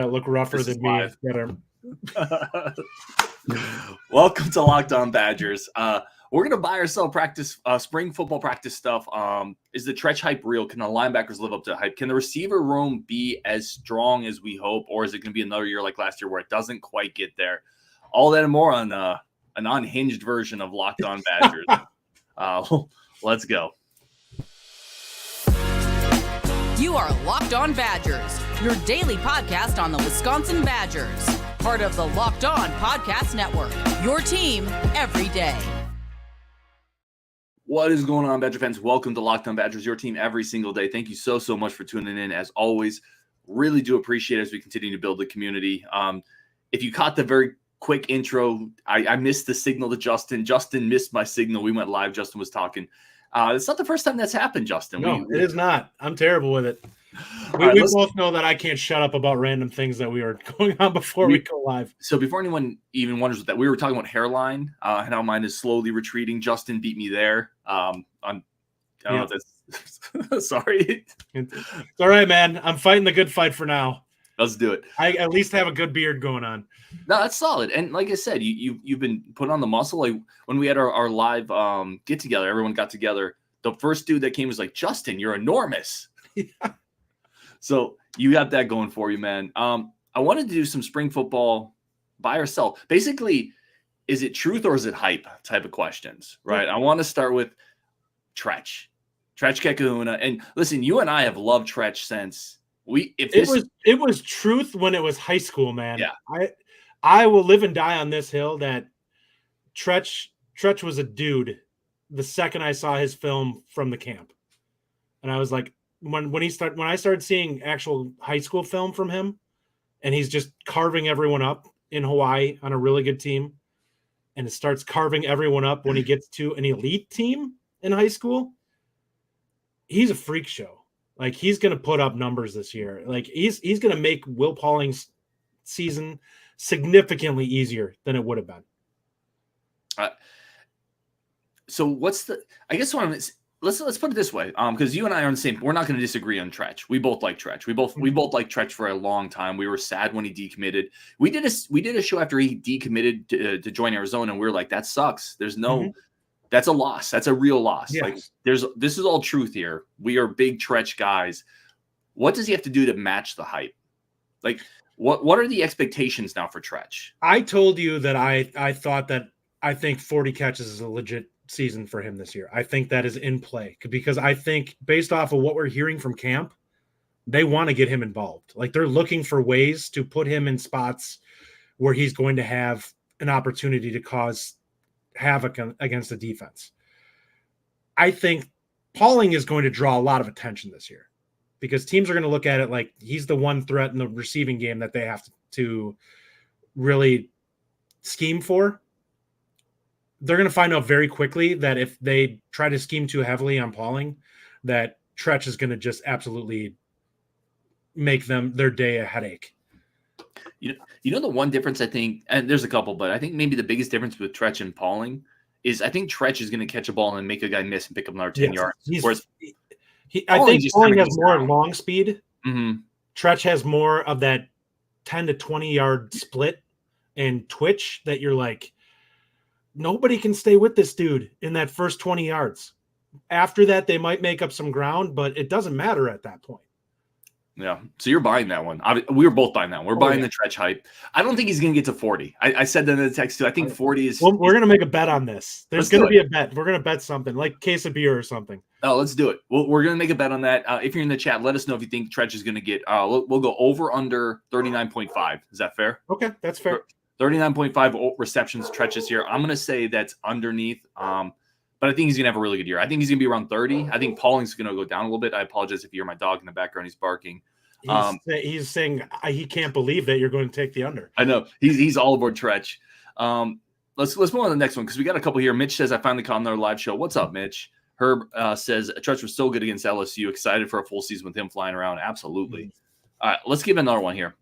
that look rougher than me that are. Welcome to Locked On Badgers. We're gonna buy or sell practice spring football practice stuff. Is the Trech hype real? Can the linebackers live up to the hype? Can the receiver room be as strong as we hope, or is it gonna be another year like last year where it doesn't quite get there? All that and more on an unhinged version of Locked On Badgers. Let's go. You are Locked On Badgers, your daily podcast on the Wisconsin Badgers. Part of the Locked On Podcast Network, your team every day. What is going on, Badger fans? Welcome to Locked On Badgers, your team every single day. Thank you so much for tuning in. As always, really do appreciate it as we continue to build the community. If you caught the very quick intro, I missed the signal to Justin. Justin missed my signal. We went live. Justin was talking. It's not the first time that's happened, Justin. No, it is not. I'm terrible with it. We both know that I can't shut up about random things that we are going on before we go live. So before anyone even wonders what that, we were talking about hairline and how mine is slowly retreating. Justin beat me there. I don't know if that's sorry. It's all right, man. I'm fighting the good fight for now. Let's do it. I at least have a good beard going on. No, that's solid. And like I said, you've been putting on the muscle. Like when we had our live get together, everyone got together. The first dude that came was like, Justin, you're enormous. Yeah. So you got that going for you, man. I wanted to do some spring football buy or sell. Basically, is it truth or is it hype type of questions, right? I want to start with Trech Kekahuna. And listen, you and I have loved Trech since it was truth when it was high school, man. Yeah. I will live and die on this hill that Trech was a dude the second I saw his film from the camp. And I was like, when I started seeing actual high school film from him, and he's just carving everyone up in Hawaii on a really good team, and it starts carving everyone up when he gets to an elite team in high school, he's a freak show. Like, he's going to put up numbers this year. Like, he's going to make Will Pauling's season significantly easier than it would have been. So let's put it this way, because you and I are on the same. We're not going to disagree on Trech. We both like Trech. We both like Trech for a long time. We were sad when he decommitted. We did a show after he decommitted to join Arizona, and we were like, that sucks. There's no, that's a loss. That's a real loss. Yes. Like this is all truth here. We are big Trech guys. What does he have to do to match the hype? Like, what are the expectations now for Trech? I told you that I thought that I think 40 catches is a legit season for him this year. I think that is in play because I think based off of what we're hearing from camp, they want to get him involved. Like, they're looking for ways to put him in spots where he's going to have an opportunity to cause havoc against the defense. I think Pauling is going to draw a lot of attention this year because teams are going to look at it like he's the one threat in the receiving game that they have to really scheme for. They're going to find out very quickly that if they try to scheme too heavily on Pauling, that Trech is going to just absolutely make their day a headache. You know the one difference I think, and there's a couple, but I think maybe the biggest difference with Trech and Pauling is I think Trech is going to catch a ball and make a guy miss and pick up another 10 yards. Whereas I think Pauling has more long speed. Mm-hmm. Trech has more of that 10 to 20 yard split and twitch that you're like, nobody can stay with this dude in that first 20 yards. After that, they might make up some ground, but it doesn't matter at that point. Yeah. So you're buying that one. We were both buying that. We're buying the Trech hype. I don't think he's going to get to 40. I said that in the text too. I think 40 is. Well, we're going to make a bet on this. There's going to be a bet. We're going to bet something like case of beer or something. Oh, let's do it. We're going to make a bet on that. If you're in the chat, let us know if you think Trech is going to get. We'll go over under 39.5. Is that fair? Okay, that's fair. 39.5 receptions Trech this year. I'm going to say that's underneath. But I think he's going to have a really good year. I think he's going to be around 30. I think Pauling's going to go down a little bit. I apologize if you hear my dog in the background. He's barking. He's saying he can't believe that you're going to take the under. I know. He's all aboard Trech. Let's move on to the next one because we got a couple here. Mitch says, I finally caught another live show. What's up, Mitch? Herb says, Trech was so good against LSU. Excited for a full season with him flying around. Absolutely. All right, let's give another one here.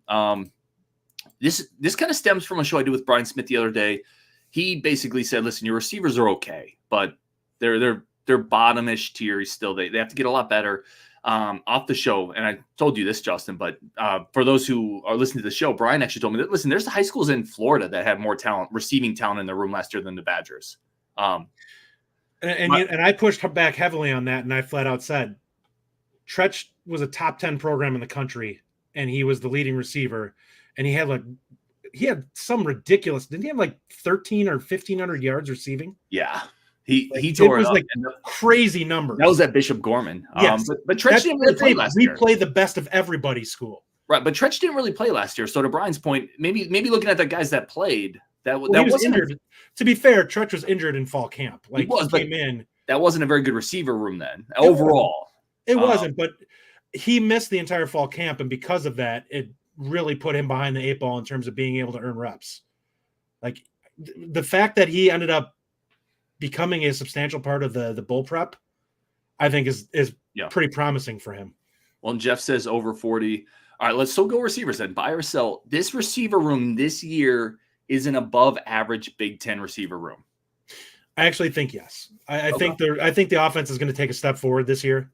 This kind of stems from a show I did with Brian Smith the other day. He basically said, listen, your receivers are okay, but they're bottom-ish tier still. They have to get a lot better. off the show, and I told you this, Justin, but for those who are listening to the show, Brian actually told me that, listen, there's high schools in Florida that have more talent, receiving talent in their room last year than the Badgers. And I pushed back heavily on that, and I flat out said, Trech was a top 10 program in the country, and he was the leading receiver, and he had some ridiculous, didn't he have like 13 or 1,500 yards receiving? Yeah. He tore it up. Like crazy numbers. That was at Bishop Gorman. Yes. But Trech didn't really play last year. We play the best of everybody school. Right, but Trech didn't really play last year. So to Brian's point, maybe looking at the guys that played, that was injured. To be fair, Trech was injured in fall camp. Like he came in. That wasn't a very good receiver room then. Overall. It wasn't, but he missed the entire fall camp, and because of that, it really put him behind the 8 ball in terms of being able to earn reps. Like the fact that he ended up becoming a substantial part of the bull prep, I think is pretty promising for him. Well, and Jeff says over 40. All right, let's still go receivers then. Buy or sell. This receiver room this year is an above average Big Ten receiver room. I actually think yes. I think the offense is going to take a step forward this year.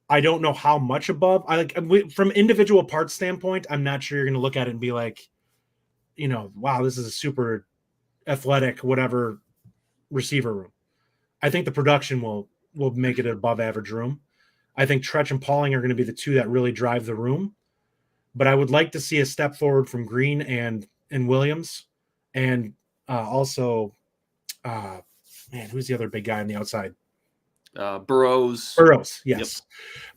I don't know how much above. From individual parts standpoint, I'm not sure you're going to look at it and be like, wow, this is a super athletic, whatever receiver room. I think the production will make it an above average room. I think Trech and Pauling are going to be the two that really drive the room. But I would like to see a step forward from Green and Williams, and also, who's the other big guy on the outside? Burrows. Yes. Yep.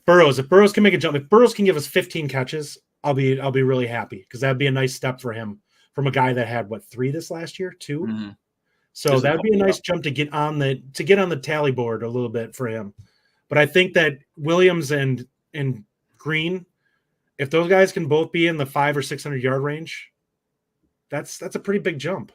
Burrows. If Burrows can make a jump, if Burrows can give us 15 catches, I'll be really happy, because that'd be a nice step for him from a guy that had 3 this last year, 2. Mm-hmm. So that'd be a nice jump to get on the tally board a little bit for him. But I think that Williams and Green, if those guys can both be in the 500 or 600 yard range, that's a pretty big jump.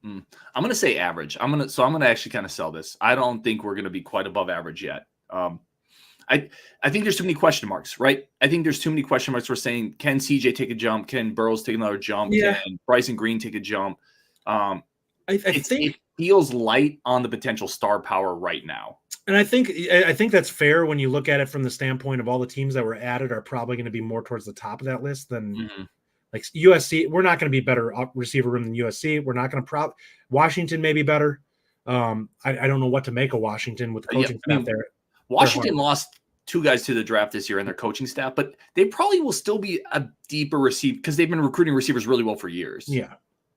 I'm going to say average. I'm going to actually kind of sell this. I don't think we're going to be quite above average yet. I think there's too many question marks, right? I think there's too many question marks. We're saying, can CJ take a jump? Can Burrows take another jump? Yeah. Can Bryson Green take a jump? I think it feels light on the potential star power right now. And I think that's fair when you look at it from the standpoint of all the teams that were added are probably going to be more towards the top of that list than like USC. We're not going to be better receiver room than USC. We're not going to Washington may be better. I don't know what to make of Washington with the coaching staff there. Washington lost 2 guys to the draft this year in their coaching staff, but they probably will still be a deeper receiver because they've been recruiting receivers really well for years. Yeah.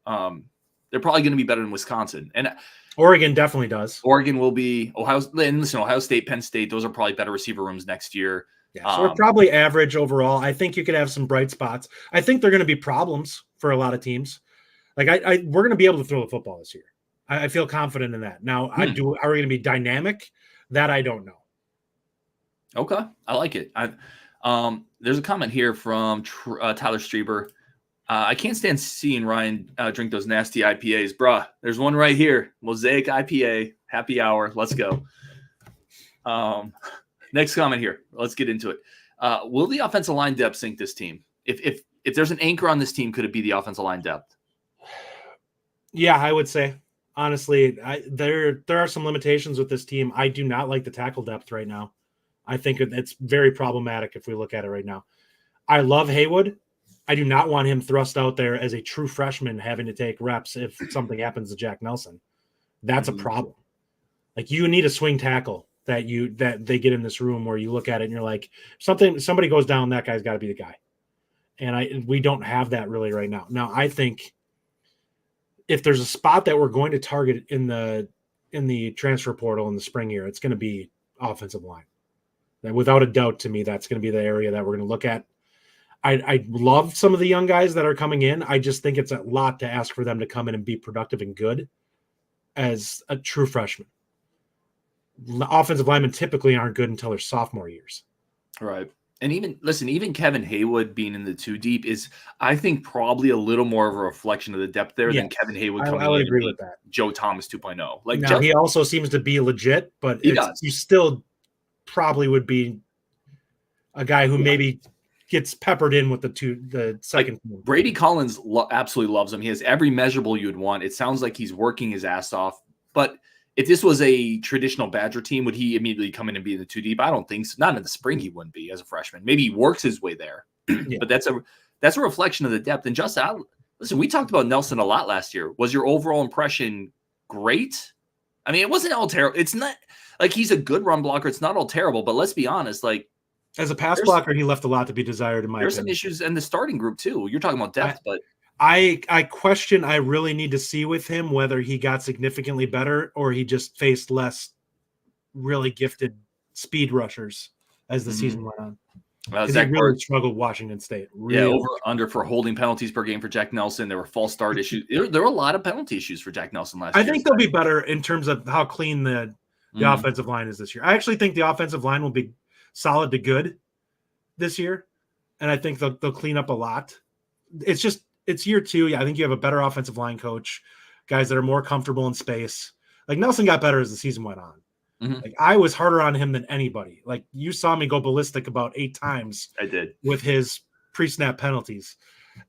They're probably going to be better than Wisconsin. And Oregon definitely does. Oregon will be Ohio State, Penn State. Those are probably better receiver rooms next year. Yeah, so we're probably average overall. I think you could have some bright spots. I think they're going to be problems for a lot of teams. Like we're going to be able to throw the football this year. I feel confident in that. Now, are we going to be dynamic? That I don't know. Okay, I like it. There's a comment here from Tyler Strieber. I can't stand seeing Ryan drink those nasty IPAs. Bruh, there's one right here. Mosaic IPA, happy hour. Let's go. Next comment here. Let's get into it. Will the offensive line depth sink this team? If there's an anchor on this team, could it be the offensive line depth? Yeah, I would say. Honestly, there are some limitations with this team. I do not like the tackle depth right now. I think it's very problematic if we look at it right now. I love Haywood. I do not want him thrust out there as a true freshman having to take reps if something happens to Jack Nelson. That's a problem. Like, you need a swing tackle that they get in this room where you look at it and you're like, somebody goes down, that guy's got to be the guy. And we don't have that really right now. Now, I think if there's a spot that we're going to target in the transfer portal in the spring here, it's going to be offensive line. And without a doubt, to me, that's going to be the area that we're going to look at. I love some of the young guys that are coming in. I just think it's a lot to ask for them to come in and be productive and good as a true freshman. Offensive linemen typically aren't good until their sophomore years. Right. And even Kevin Haywood being in the 2 deep is, I think, probably a little more of a reflection of the depth there than Kevin Haywood coming in. I agree with that. Joe Thomas 2.0. Like, now, he also seems to be legit, but you still probably would be a guy who maybe gets peppered in with the second. Like, Brady Collins absolutely loves him. He has every measurable you'd want. It sounds like he's working his ass off, but if this was a traditional Badger team, would he immediately come in and be in the 2 deep? I don't think so. Not in the spring, he wouldn't be as a freshman. Maybe he works his way there, but that's a reflection of the depth. And Justin, listen, we talked about Nelson a lot last year. Was your overall impression great? I mean, it wasn't all terrible. It's not like he's a good run blocker. It's not all terrible, but let's be honest. Like as a pass blocker, he left a lot to be desired. In my there's opinion. Some issues in the starting group too. You're talking about depth, but I question. I really need to see with him whether he got significantly better or he just faced less really gifted speed rushers as the season went on. He really struggled Washington State. Really. Over under for holding penalties per game for Jack Nelson. There were false start issues. There were a lot of penalty issues for Jack Nelson last year. I think they'll be better in terms of how clean the offensive line is this year. I actually think the offensive line will be solid to good this year, and I think they'll clean up a lot. It's year 2. Yeah, I think you have a better offensive line coach, guys that are more comfortable in space. Like Nelson got better as the season went on. Like I was harder on him than anybody. Like you saw me go ballistic about 8 times. I did with his pre-snap penalties,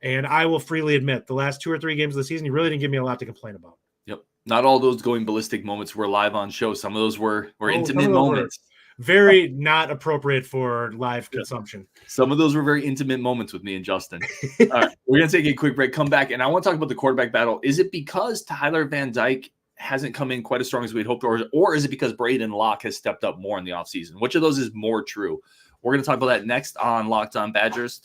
and I will freely admit the last 2 or 3 games of the season, he really didn't give me a lot to complain about. Yep, not all those going ballistic moments were live on show. Some of those were intimate moments. Very not appropriate for live consumption. Some of those were very intimate moments with me and Justin. All right, we're gonna take a quick break. Come back, and I want to talk about the quarterback battle. Is it because Tyler Van Dyke hasn't come in quite as strong as we'd hoped, or is it because Braden Locke has stepped up more in the offseason? Which of those is more true? We're going to talk about that next on Locked On Badgers.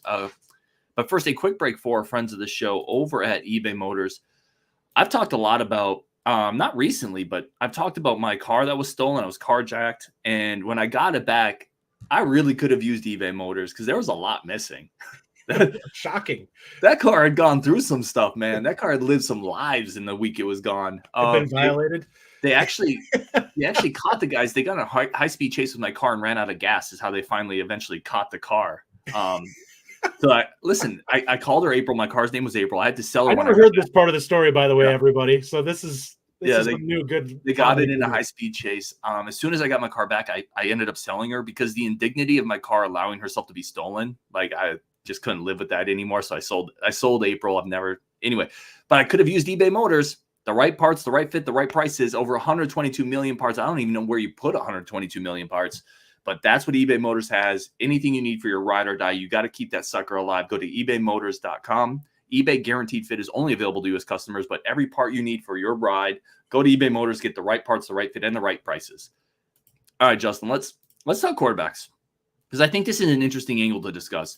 But first, a quick break for our friends of the show over at eBay Motors. I've talked a lot about, not recently, but I've talked about my car that was stolen. I was carjacked. And when I got it back, I really could have used eBay Motors because there was a lot missing. Shocking. That car had gone through some stuff, man. That car had lived some lives in the week it was gone. Been violated. They actually caught the guys. They got in a high-speed chase with my car and ran out of gas is how they eventually caught the car. So I called her April. My car's name was April. I had to sell her. I never heard this part of the story, by the way, everybody. So this is new good. They got it in a high-speed chase. As soon as I got my car back, I ended up selling her because the indignity of my car allowing herself to be stolen, like I just couldn't live with that anymore. So I sold April. But I could have used eBay Motors, the right parts, the right fit, the right prices, over 122 million parts. I don't even know where you put 122 million parts, but that's what eBay Motors has. Anything you need for your ride or die, you got to keep that sucker alive. Go to ebaymotors.com. eBay Guaranteed Fit is only available to U.S. customers, but every part you need for your ride, go to eBay Motors, get the right parts, the right fit, and the right prices. All right, Justin, let's talk quarterbacks because I think this is an interesting angle to discuss.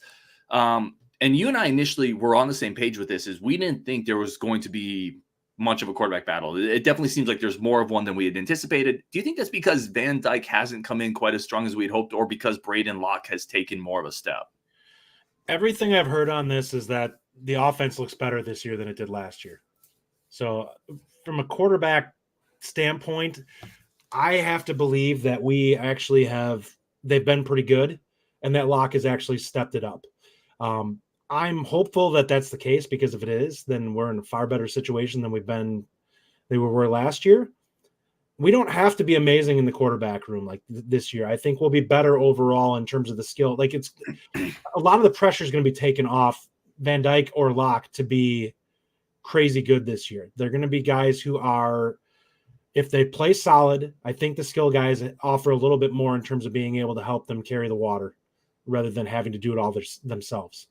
And you and I initially were on the same page with this, is we didn't think there was going to be much of a quarterback battle. It definitely seems like there's more of one than we had anticipated. Do you think that's because Van Dyke hasn't come in quite as strong as we had hoped, or because Braden Locke has taken more of a step? Everything I've heard on this is that the offense looks better this year than it did last year. So from a quarterback standpoint, I have to believe that they've been pretty good and that Locke has actually stepped it up. I'm hopeful that that's the case, because if it is, then we're in a far better situation than they were last year. We don't have to be amazing in the quarterback room like this year. I think we'll be better overall in terms of the skill. Like it's a lot of the pressure is going to be taken off Van Dyke or Locke to be crazy good this year. They're going to be guys who are, if they play solid, I think the skill guys offer a little bit more in terms of being able to help them carry the water rather than having to do it all themselves.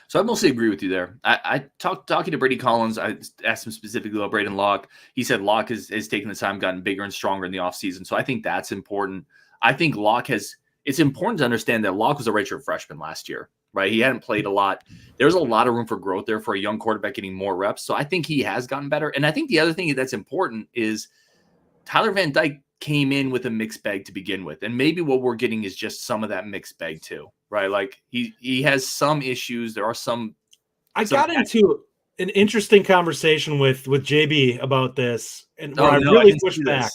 So I mostly agree with you there. I talking to Brady Collins, I asked him specifically about Braden Locke. He said Locke has taken the time, gotten bigger and stronger in the offseason. So I think that's important. I think it's important to understand that Locke was a redshirt freshman last year, right? He hadn't played a lot. There's a lot of room for growth there for a young quarterback getting more reps. So I think he has gotten better. And I think the other thing that's important is Tyler Van Dyke came in with a mixed bag to begin with. And maybe what we're getting is just some of that mixed bag too, right? Like he has some issues. There are some. I got into an interesting conversation with JB about this, and I really pushed back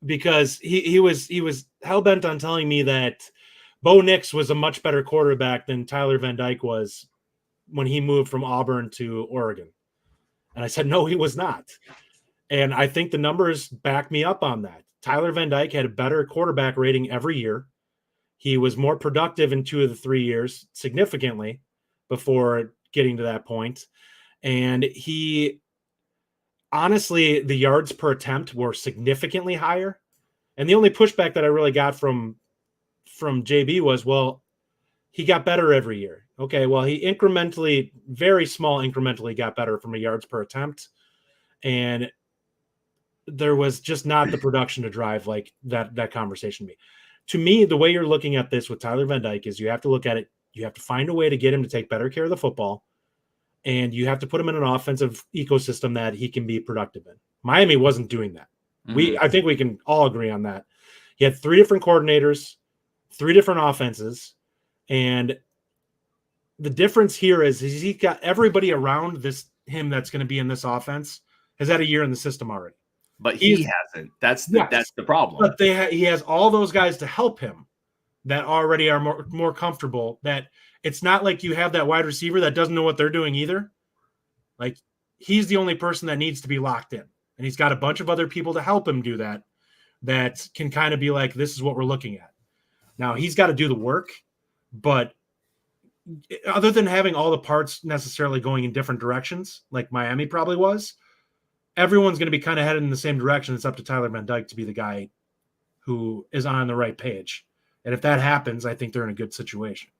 because he was hell-bent on telling me that Bo Nix was a much better quarterback than Tyler Van Dyke was when he moved from Auburn to Oregon. And I said, no, he was not. And I think the numbers back me up on that. Tyler Van Dyke had a better quarterback rating every year. He was more productive in 2 of the 3 years, significantly, before getting to that point. And honestly, the yards per attempt were significantly higher. And the only pushback that I really got from JB was, well, he got better every year. Okay, well, he incrementally, very small incrementally got better from a yards per attempt. And there was just not the production to drive like that conversation. To me, the way you're looking at this with Tyler Van Dyke is you have to look at it. You have to find a way to get him to take better care of the football. And you have to put him in an offensive ecosystem that he can be productive in. Miami wasn't doing that. I think we can all agree on that. He had 3 different coordinators, 3 different offenses, and the difference here is he got everybody around him that's going to be in this offense has had a year in the system already. But he hasn't. That's the problem. But he has all those guys to help him that already are more comfortable. That it's not like you have that wide receiver that doesn't know what they're doing either. Like, he's the only person that needs to be locked in. And he's got a bunch of other people to help him do that can kind of be like, this is what we're looking at. Now, he's got to do the work, but other than having all the parts necessarily going in different directions, like Miami probably was, everyone's going to be kind of headed in the same direction. It's up to Tyler Van Dyke to be the guy who is on the right page. And if that happens, I think they're in a good situation.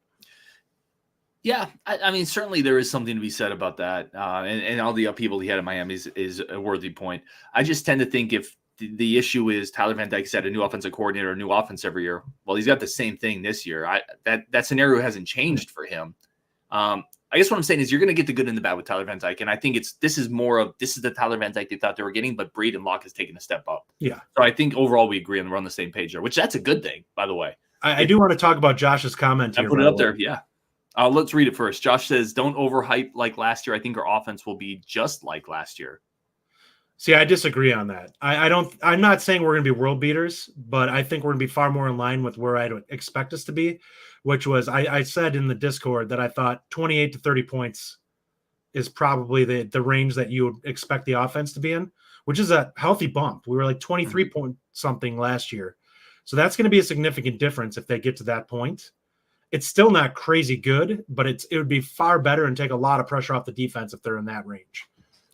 Yeah, I mean, certainly there is something to be said about that. And all the upheaval he had at Miami is a worthy point. I just tend to think if the issue is Tyler Van Dyke's had a new offensive coordinator, a new offense every year, well, he's got the same thing this year. That scenario hasn't changed for him. I guess what I'm saying is you're going to get the good and the bad with Tyler Van Dyke. And I think this is the Tyler Van Dyke they thought they were getting, but Breed and Locke has taken a step up. Yeah. So I think overall we agree and we're on the same page there, which that's a good thing, by the way. I do want to talk about Josh's comment here. I put it up there, yeah. Let's read it first. Josh says, don't overhype like last year. I think our offense will be just like last year. See, I disagree on that. I'm not saying we're going to be world beaters, but I think we're going to be far more in line with where I'd expect us to be, which was I said in the Discord that I thought 28 to 30 points is probably the range that you would expect the offense to be in, which is a healthy bump. We were like 23 point something last year. So that's going to be a significant difference if they get to that point. It's still not crazy good, but it would be far better and take a lot of pressure off the defense if they're in that range.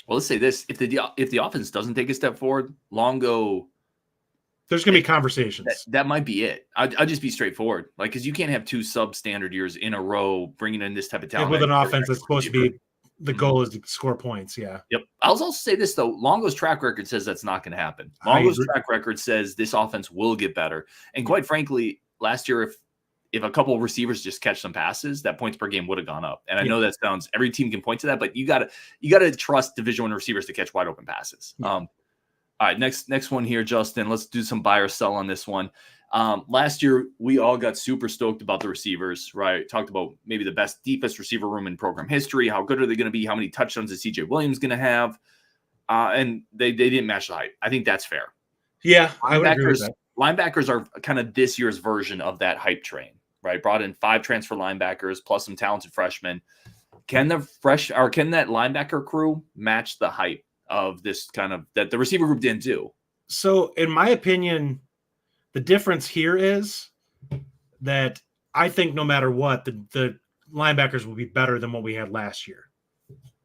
Well, let's say this: if the offense doesn't take a step forward, Longo, there's going to be conversations. That might be it. I'll just be straightforward, like, because you can't have 2 substandard years in a row bringing in this type of talent with an offense that's supposed to be the goal is to score points. Yeah. Yep. I'll also say this though: Longo's track record says that's not going to happen. Longo's track record says this offense will get better, and quite frankly, last year if a couple of receivers just catch some passes, that points per game would have gone up. And I know that sounds, every team can point to that, but you gotta trust Division I receivers to catch wide open passes. Yeah. All right, next one here, Justin. Let's do some buy or sell on this one. Last year, we all got super stoked about the receivers, right? Talked about maybe the best deepest receiver room in program history. How good are they going to be? How many touchdowns is CJ Williams going to have? And they didn't match the hype. I think that's fair. Yeah, I would agree with that. Linebackers are kind of this year's version of that hype train. Right, brought in 5 transfer linebackers plus some talented freshmen. Can that linebacker crew match the hype of this kind of that the receiver group didn't do? So, in my opinion, the difference here is that I think no matter what, the linebackers will be better than what we had last year,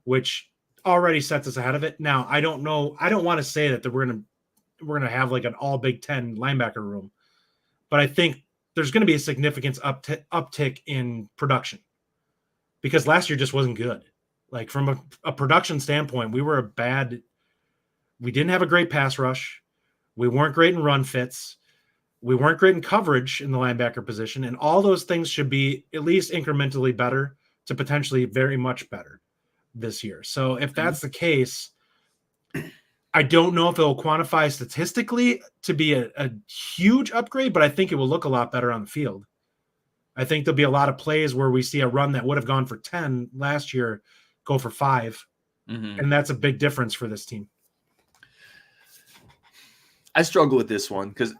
which already sets us ahead of it. Now, I don't know. I don't want to say that we're gonna have like an all Big Ten linebacker room, but I think there's going to be a significant uptick in production because last year just wasn't good. Like from a production standpoint, we didn't have a great pass rush. We weren't great in run fits. We weren't great in coverage in the linebacker position. And all those things should be at least incrementally better to potentially very much better this year. So if that's the case, I don't know if it will quantify statistically to be a huge upgrade, but I think it will look a lot better on the field. I think there'll be a lot of plays where we see a run that would have gone for 10 last year go for 5. And that's a big difference for this team. I struggle with this one because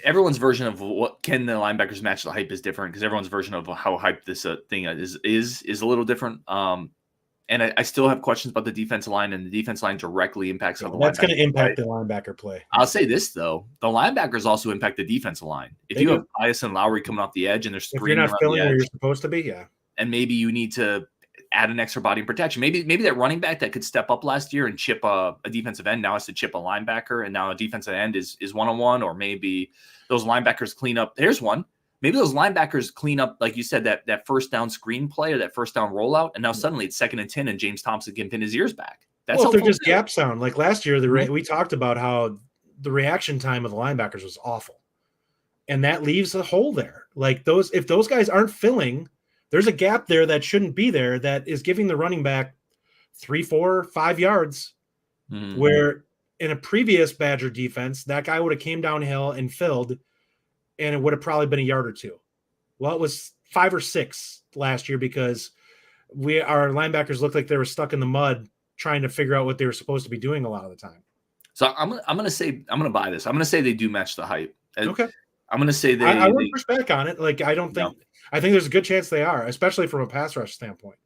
everyone's version of what can the linebackers match the hype is different because everyone's version of how hyped this thing is a little different. And I still have questions about the defensive line, and the defense line directly impacts how the that's going to impact the linebacker play. I'll say this though: the linebackers also impact the defensive line. If you have Bias and Lowry coming off the edge, and they're screening, if you're not filling where you're supposed to be, yeah, and maybe you need to add an extra body in protection. Maybe that running back that could step up last year and chip a defensive end now has to chip a linebacker, and now a defensive end is one-on-one, or maybe those linebackers clean up. Here's one. Maybe those linebackers clean up, like you said, that first down screen play or that first down rollout, and now suddenly it's 2nd and 10, and James Thompson can pin his ears back. That's well, if they're just too. gap sound. Like last year, we talked about how the reaction time of the linebackers was awful, and that leaves a hole there. Like if those guys aren't filling, there's a gap there that shouldn't be there that is giving the running back 3, 4, 5 yards, where in a previous Badger defense, that guy would have came downhill and filled, and it would have probably been a yard or 2. Well, it was 5 or 6 last year because our linebackers looked like they were stuck in the mud trying to figure out what they were supposed to be doing a lot of the time. So I'm gonna buy this. I'm gonna say they do match the hype. Okay. I'm gonna say I wouldn't push back on it. Like I think there's a good chance they are, especially from a pass rush standpoint.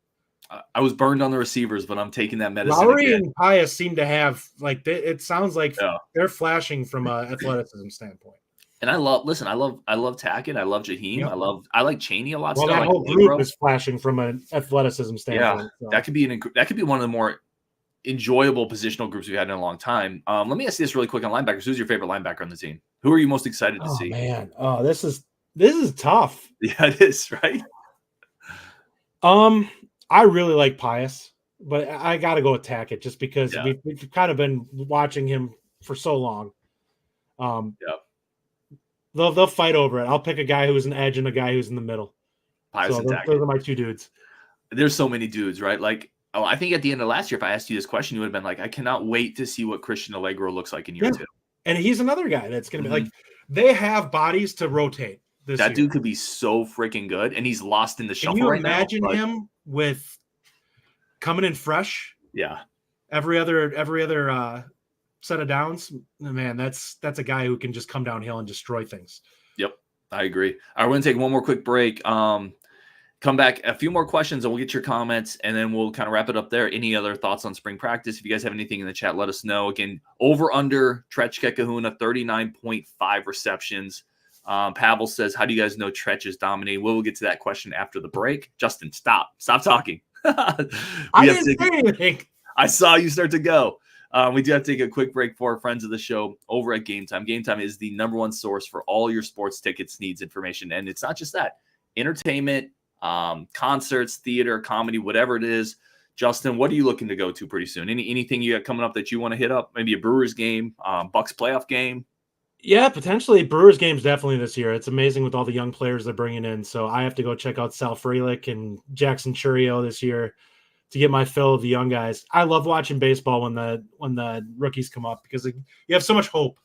I was burned on the receivers, but I'm taking that medicine. Lowry and Pius seem to have it sounds like they're flashing from an athleticism standpoint. And I love Tackett. I love Jaheim. Yep. I like Chaney a lot. Well, that whole group is flashing from an athleticism standpoint. Yeah, that could be one of the more enjoyable positional groups we've had in a long time. Let me ask you this really quick on linebackers. Who's your favorite linebacker on the team? Who are you most excited to see? Man, this is tough. Yeah, it is, right? I really like Pius, but I got to go with Tackett just because we've kind of been watching him for so long. They'll fight over it. I'll pick a guy who's an edge and a guy who's in the middle. Pius and Tackett. Those are my 2 dudes. There's so many dudes, right? Like, I think at the end of last year, if I asked you this question, you would have been like, I cannot wait to see what Christian Allegro looks like in year 2. And he's another guy that's going to be like, they have bodies to rotate. That dude could be so freaking good, and he's lost in the shuffle right now. Can you imagine him with coming in fresh? Yeah. Every other set of downs, man, that's a guy who can just come downhill and destroy things. Yep, I agree. All right, we're going to take one more quick break. Come back, a few more questions, and we'll get your comments, and then we'll kind of wrap it up there. Any other thoughts on spring practice? If you guys have anything in the chat, let us know. Again, over under Trech Kekahuna, 39.5 receptions. Pavel says, how do you guys know Trech is dominating? We'll get to that question after the break. Justin, stop talking. I didn't say anything. I saw you start to go. We do have to take a quick break for our friends of the show over at Gametime. Gametime is the #1 source for all your sports tickets, needs, information. And it's not just that. Entertainment, concerts, theater, comedy, whatever it is. Justin, what are you looking to go to pretty soon? Anything you got coming up that you want to hit up? Maybe a Brewers game, Bucks playoff game? Yeah, potentially. Brewers games definitely this year. It's amazing with all the young players they're bringing in. So I have to go check out Sal Frelick and Jackson Churio this year to get my fill of the young guys. I love watching baseball when the rookies come up because you have so much hope.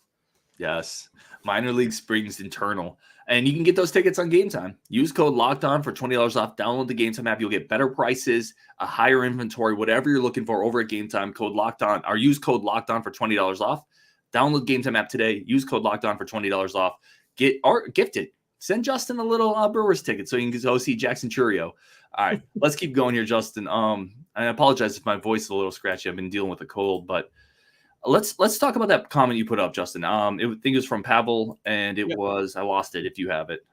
Yes. Minor league springs internal. And you can get those tickets on Gametime. Use code LOCKEDON for $20 off. Download the Gametime app. You'll get better prices, a higher inventory, whatever you're looking for over at Gametime. Code LOCKEDON, or use code LOCKEDON for $20 off. Download Gametime app today. Use code LOCKEDON for $20 off. Gift it. Send Justin a little Brewers ticket so you can go see Jackson Churio. All right, let's keep going here, Justin. I apologize if my voice is a little scratchy. I've been dealing with a cold, but let's talk about that comment you put up, Justin. I think it was from Pavel, and it was, I lost it if you have it.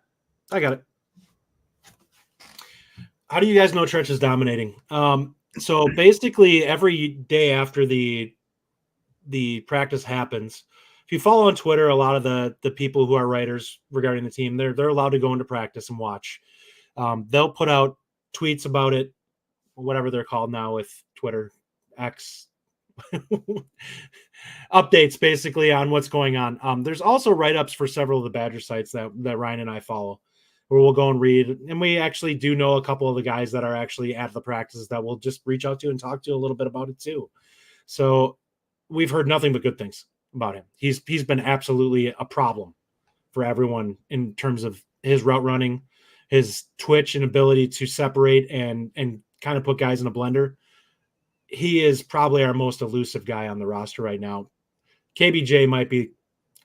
I got it. How do you guys know Trech is dominating? So basically every day after the practice happens, if you follow on Twitter, a lot of the people who are writers regarding the team, they're allowed to go into practice and watch. They'll put out tweets about it, whatever they're called now with Twitter, X, updates basically on what's going on. There's also write-ups for several of the Badger sites that Ryan and I follow, where we'll go and read. And we actually do know a couple of the guys that are actually at the practices that we'll just reach out to and talk to a little bit about it too. So we've heard nothing but good things about him. He's been absolutely a problem for everyone in terms of his route running, his twitch and ability to separate and kind of put guys in a blender. He is probably our most elusive guy on the roster right now. KBJ might be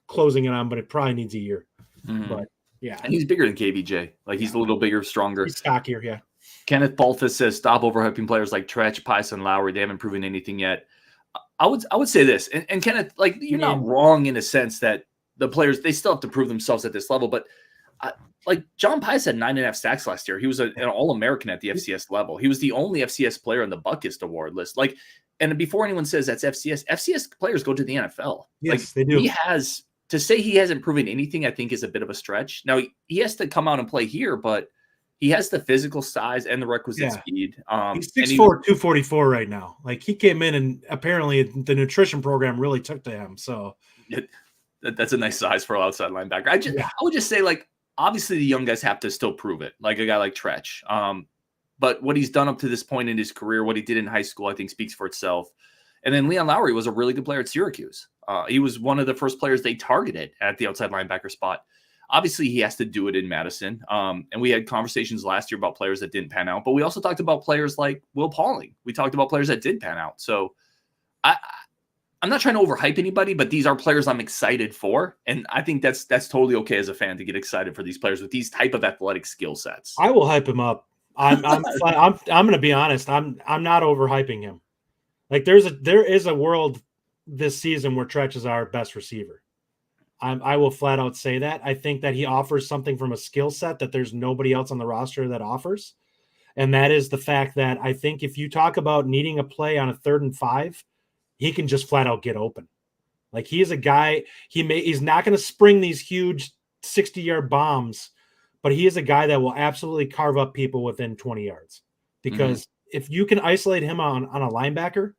closing it on, but it probably needs a year. Mm-hmm. But yeah. And he's bigger than KBJ. Like he's a little bigger, stronger. He's stockier, yeah. Kenneth Balthus says, stop overhyping players like Trech, Pius, and Lowry. They haven't proven anything yet. I would say this, and Kenneth, like you're not wrong in a sense that the players, they still have to prove themselves at this level, but like John Pius had 9.5 sacks last year. He was an All-American at the FCS level. He was the only FCS player on the Buckist Award list. Like, and before anyone says that's FCS players go to the NFL. Yes, like, they do. He has to say he hasn't proven anything, I think is a bit of a stretch. Now he has to come out and play here, but he has the physical size and the requisite speed. He's 6'4", 244 right now. Like, he came in and apparently the nutrition program really took to him. So that's a nice size for an outside linebacker. I would just say, like, obviously the young guys have to still prove it, like a guy like Trech. But what he's done up to this point in his career, what he did in high school, I think speaks for itself. And then Leon Lowry was a really good player at Syracuse. He was one of the first players they targeted at the outside linebacker spot. Obviously, he has to do it in Madison. And we had conversations last year about players that didn't pan out. But we also talked about players like Will Pauling. We talked about players that did pan out. So I'm not trying to overhype anybody, but these are players I'm excited for. And I think that's totally okay as a fan to get excited for these players with these type of athletic skill sets. I will hype him up. I'm going to be honest. I'm not overhyping him. Like, there is a world this season where Trech is our best receiver. I will flat out say that. I think that he offers something from a skill set that there's nobody else on the roster that offers. And that is the fact that I think if you talk about needing a play on a 3rd and 5, he can just flat out get open. Like, he is a guy, he's not going to spring these huge 60-yard bombs, but he is a guy that will absolutely carve up people within 20 yards. Because if you can isolate him on a linebacker,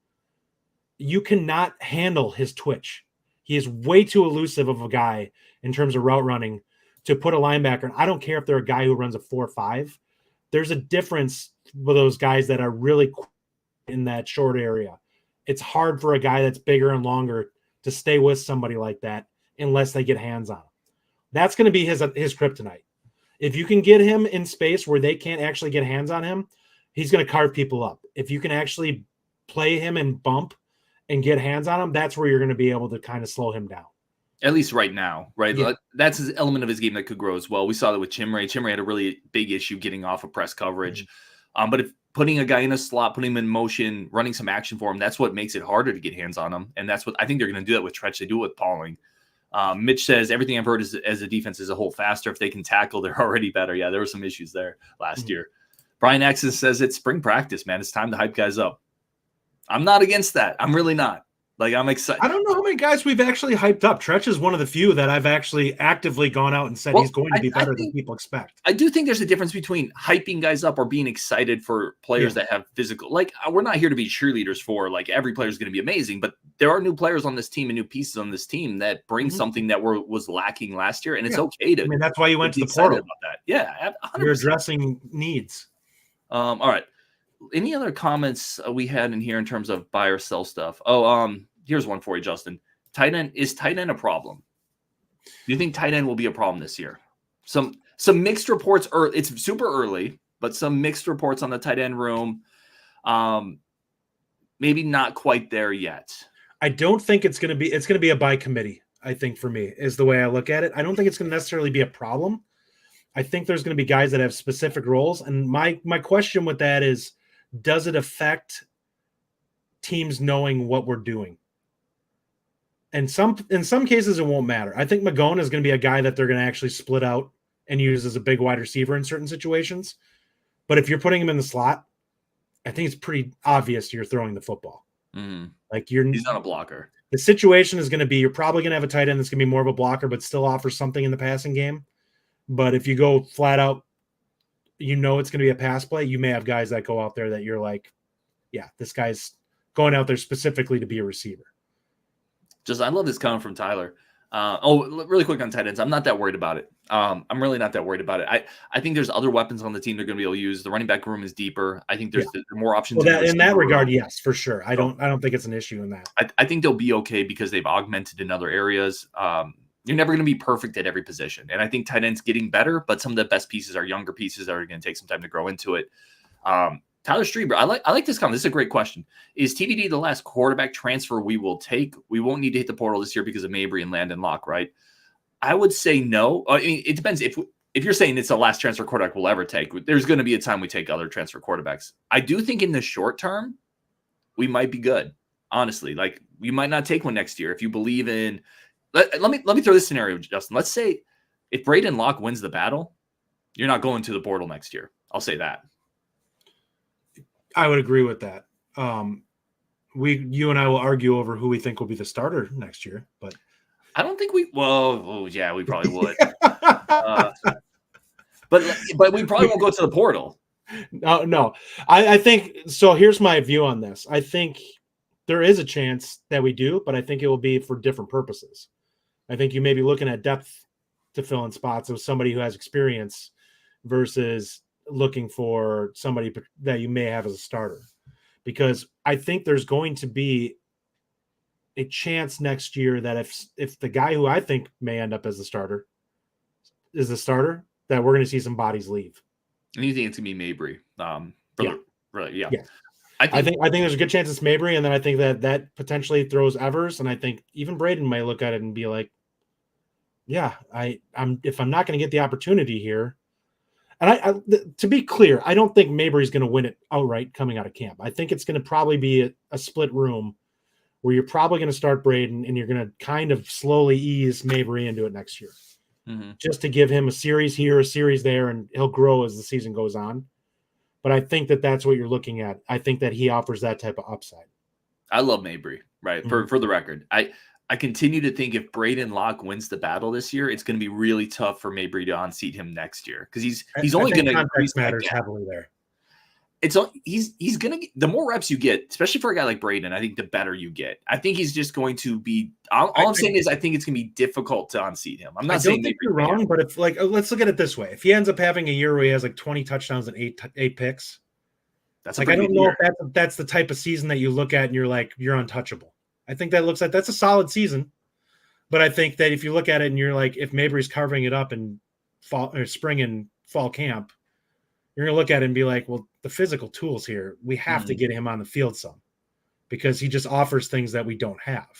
you cannot handle his twitch. He is way too elusive of a guy in terms of route running to put a linebacker. And I don't care if they're a guy who runs a 4.5. There's a difference with those guys that are really quick in that short area. It's hard for a guy that's bigger and longer to stay with somebody like that unless they get hands on him. That's going to be his kryptonite. If you can get him in space where they can't actually get hands on him, he's going to carve people up. If you can actually play him and bump and get hands on him, that's where you're going to be able to kind of slow him down. At least right now, right? Yeah. That's his element of his game that could grow as well. We saw that with Chimray. Chimray had a really big issue getting off of press coverage. But if putting a guy in a slot, putting him in motion, running some action for him, that's what makes it harder to get hands on him. And that's what I think they're going to do that with Trech. They do it with Pauling. Mitch says, everything I've heard is as a defense as a whole faster. If they can tackle, they're already better. Yeah, there were some issues there last year. Brian Axon says it's spring practice, man. It's time to hype guys up. I'm not against that. I'm really not. Like, I'm excited. I don't know how many guys we've actually hyped up. Trech is one of the few that I've actually actively gone out and said he's going to be better than people expect. I do think there's a difference between hyping guys up or being excited for players that have physical. Like, we're not here to be cheerleaders for, like, every player is going to be amazing, but there are new players on this team and new pieces on this team that bring something that was lacking last year, and it's okay to. I mean, that's why you went to the portal. About that. Yeah, 100%. You're addressing needs. All right. Any other comments we had in here in terms of buy or sell stuff? Here's one for you, Justin. Is tight end a problem? Do you think tight end will be a problem this year? Some mixed reports, or it's super early, but some mixed reports on the tight end room. Maybe not quite there yet. I don't think it's going to be a by committee. I think for me is the way I look at it. I don't think it's going to necessarily be a problem. I think there's going to be guys that have specific roles. And my question with that is, does it affect teams knowing what we're doing? And in some cases, it won't matter. I think Magone is going to be a guy that they're going to actually split out and use as a big wide receiver in certain situations. But if you're putting him in the slot, I think it's pretty obvious you're throwing the football. Like, he's not a blocker. The situation is going to be, you're probably going to have a tight end that's going to be more of a blocker, but still offers something in the passing game. But if you go flat out, it's going to be a pass play. You may have guys that go out there that you're like, yeah, this guy's going out there specifically to be a receiver. I love this comment from Tyler. Really quick on tight ends. I'm not that worried about it. I'm really not that worried about it. I think there's other weapons on the team they're going to be able to use. The running back room is deeper. I think there's more options. Well, in that regard, yes, for sure. I don't think it's an issue in that. I think they'll be okay because they've augmented in other areas. You're never going to be perfect at every position. And I think tight end's getting better, but some of the best pieces are younger pieces that are going to take some time to grow into it. Tyler Strieber, I like this comment. This is a great question. Is TBD the last quarterback transfer we will take? We won't need to hit the portal this year because of Mabry and Landon Locke, right? I would say no. I mean, it depends. If you're saying it's the last transfer quarterback we'll ever take, there's going to be a time we take other transfer quarterbacks. I do think in the short term, we might be good. Honestly, like, we might not take one next year if you believe in. Let me throw this scenario, Justin. Let's say if Braden Locke wins the battle, you're not going to the portal next year. I'll say that. I would agree with that. You and I will argue over who we think will be the starter next year, but I don't think we probably would. But we probably won't go to the portal. No. I think so. Here's my view on this. I think there is a chance that we do, but I think it will be for different purposes. I think you may be looking at depth to fill in spots of somebody who has experience versus looking for somebody that you may have as a starter. Because I think there's going to be a chance next year that if the guy who I think may end up as the starter is the starter, that we're going to see some bodies leave. And you think it's going to be Mabry? Yeah. I think there's a good chance it's Mabry, and then I think that potentially throws Evers, and I think even Braden might look at it and be like, yeah, if I'm not going to get the opportunity here. And I to be clear, I don't think Mabry's going to win it outright coming out of camp. I think it's going to probably be a split room where you're probably going to start Braden and you're going to kind of slowly ease Mabry into it next year, just to give him a series here, a series there, and he'll grow as the season goes on. But I think that's what you're looking at. I think that he offers that type of upside. I love Mabry, right? For the record, I continue to think if Braden Locke wins the battle this year, it's going to be really tough for Mabry to unseat him next year because he's only going to increase matters heavily there. He's going to the more reps you get, especially for a guy like Braden, I think the better you get. I think he's just going to be. All I'm saying is I think it's going to be difficult to unseat him. I'm not saying you're wrong, but if let's look at it this way: if he ends up having a year where he has like 20 touchdowns and eight picks, that's like I don't know if that's the type of season that you look at and you're like you're untouchable. I think that looks like that's a solid season, but I think that if you look at it and you're like, if Mabry's carving it up in fall or spring and fall camp, you're going to look at it and be like, well, the physical tools here, we have to get him on the field some because he just offers things that we don't have.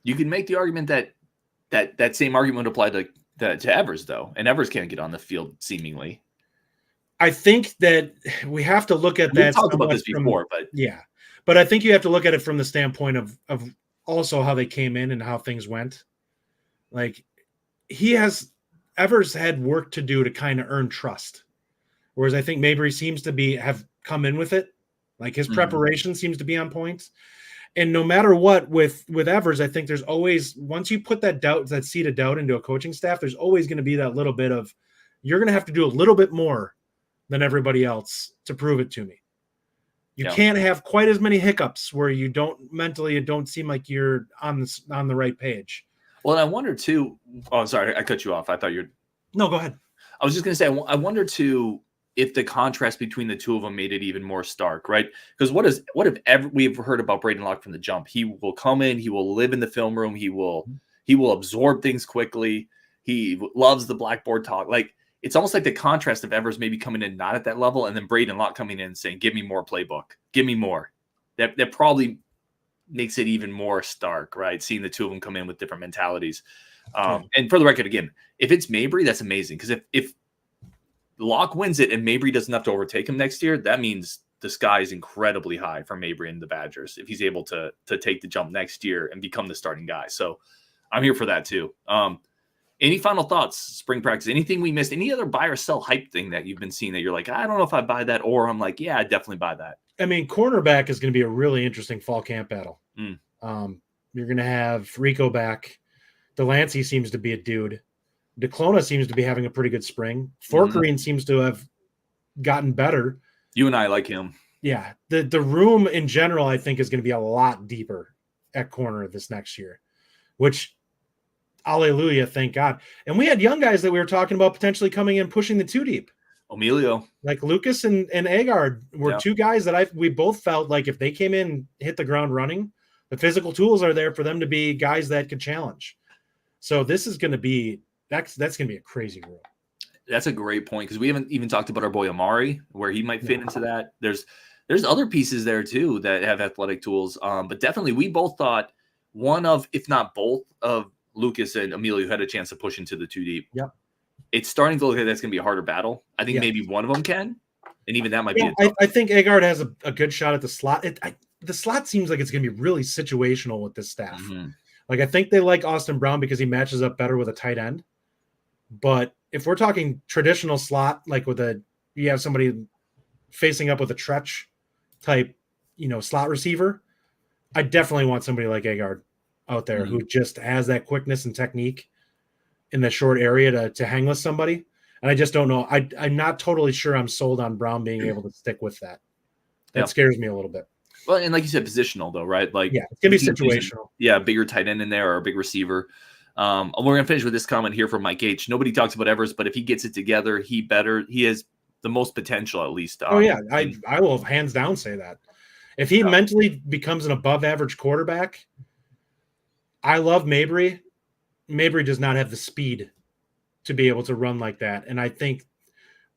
You can make the argument that same argument would apply to Evers though. And Evers can't get on the field seemingly. I think that we have to look at that. We've talked about this before, but I think you have to look at it from the standpoint of also how they came in and how things went. Like Evers had work to do to kind of earn trust. Whereas I think Mabry seems to have come in with it. Like his preparation seems to be on point. And no matter what with Evers, I think there's always, once you put that seed of doubt into a coaching staff, there's always going to be that little bit of, you're going to have to do a little bit more than everybody else to prove it to me. You can't have quite as many hiccups where you don't seem like you're on the right page. Well, and I wonder too. Oh, sorry, I cut you off. I thought No, go ahead. I was just going to say, I wonder too if the contrast between the two of them made it even more stark, right? Because we've heard about Braden Locke from the jump. He will come in, he will live in the film room, he will absorb things quickly. He loves the blackboard talk. Like it's almost like the contrast of Evers maybe coming in not at that level, and then Braden Locke coming in and saying, "Give me more playbook, give me more." That probably makes it even more stark, right? Seeing the two of them come in with different mentalities. And for the record, again, if it's Mabry, that's amazing. Because if Locke wins it and Mabry doesn't have to overtake him next year, that means the sky is incredibly high for Mabry and the Badgers if he's able to take the jump next year and become the starting guy. So I'm here for that too. Any final thoughts, spring practice? Anything we missed? Any other buy or sell hype thing that you've been seeing that you're like, I don't know if I buy that, or I'm like, yeah, I definitely buy that. I mean, cornerback is going to be a really interesting fall camp battle. You're going to have Rico back. Delancey seems to be a dude. DeClona seems to be having a pretty good spring. Forkerine seems to have gotten better. You and I like him. Yeah. The room in general, I think, is going to be a lot deeper at corner this next year, which, hallelujah, thank God. And we had young guys that we were talking about potentially coming in pushing the two deep. Emilio. Like Lucas and Agard were two guys that we both felt like if they came in, hit the ground running, the physical tools are there for them to be guys that could challenge. So this is going to be that's going to be a crazy room. That's a great point because we haven't even talked about our boy Amari, where he might fit into that. There's other pieces there too that have athletic tools. But definitely we both thought one of, if not both of Lucas and Emilio had a chance to push into the two deep. Yep. It's starting to look like that's going to be a harder battle. I think maybe one of them can, and even that might be. I think Agard has a good shot at the slot. The slot seems like it's going to be really situational with this staff. Like I think they like Austin Brown because he matches up better with a tight end. But if we're talking traditional slot, like you have somebody facing up with a Trech type, slot receiver, I definitely want somebody like Agard out there who just has that quickness and technique in the short area to hang with somebody. And I just don't know. I'm not totally sure I'm sold on Brown being able to stick with that. That scares me a little bit. Well, and like you said, positional though, right? Like, yeah, it's gonna be situational. Yeah, a bigger tight end in there or a big receiver. We're gonna finish with this comment here from Mike H. Nobody talks about Evers, but if he gets it together, he has the most potential at least. I will hands down say that. If he mentally becomes an above average quarterback, I love Mabry. Mabry does not have the speed to be able to run like that. And I think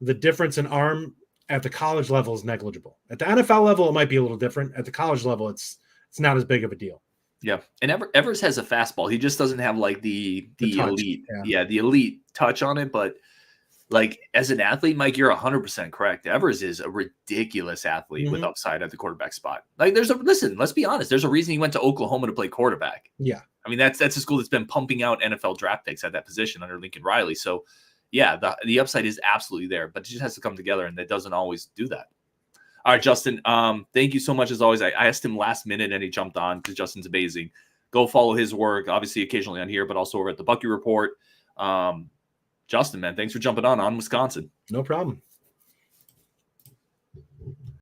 the difference in arm at the college level is negligible. At the NFL level, it might be a little different. At the college level, it's not as big of a deal. Yeah. And Evers has a fastball. He just doesn't have like the elite. Yeah, the elite touch on it. But like as an athlete, Mike, you're 100% correct. Evers is a ridiculous athlete with upside at the quarterback spot. Like let's be honest. There's a reason he went to Oklahoma to play quarterback. Yeah. I mean, that's a school that's been pumping out NFL draft picks at that position under Lincoln Riley. So yeah, the upside is absolutely there, but it just has to come together, and it doesn't always do that. All right, Justin, thank you so much as always. I asked him last minute, and he jumped on because Justin's amazing. Go follow his work, obviously occasionally on here, but also over at the Bucky Report. Justin, man, thanks for jumping on Wisconsin. No problem.